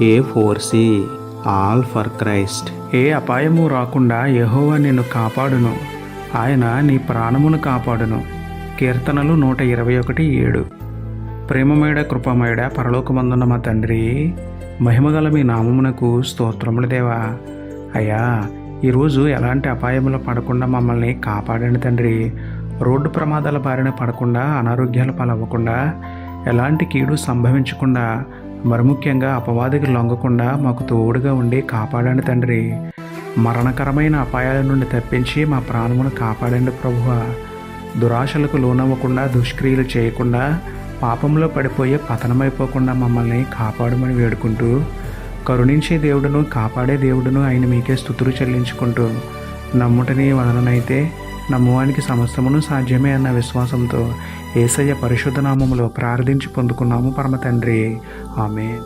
A4C all for Christ. ఏ అపాయము రాకుండా యెహోవా నిన్ను కాపాడును, ఆయన నీ ప్రాణమును కాపాడును. కీర్తనలు 121:7. ప్రేమమేడ కృపమేడ పరలోకమందున్న మా తండ్రి, మహిమగల మీ నామమునకు స్తోత్రములు దేవా. అయ్యా, ఈరోజు ఎలాంటి అపాయములు పడకుండా మమ్మల్ని కాపాడండి తండ్రి. రోడ్డు ప్రమాదాల బారిన పడకుండా, అనారోగ్యాల పాలవ్వకుండా, ఎలాంటి కీడు సంభవించకుండా, మరి ముఖ్యంగా అపవాదికి లొంగకుండా మాకు తోడుగా ఉండి కాపాడండి తండ్రి. మరణకరమైన అపాయాల నుండి తప్పించి మా ప్రాణమును కాపాడండి ప్రభువా. దురాశలకు లోనవ్వకుండా, దుష్క్రియలు చేయకుండా, పాపంలో పడిపోయి పతనమైపోకుండా మమ్మల్ని కాపాడమని వేడుకుంటూ, కరుణించే దేవుడును, కాపాడే దేవుడును ఆయన మీకే స్తుతులు చెల్లించుకుంటూ, నమ్ముటని వలననైతే నమ్మువానికి సమస్తమును సాధ్యమే అన్న విశ్వాసంతో యేసయ్య పరిశుద్ధ నామములో ప్రార్థించి పొందుకున్నాము పరమ తండ్రి. ఆమేన్.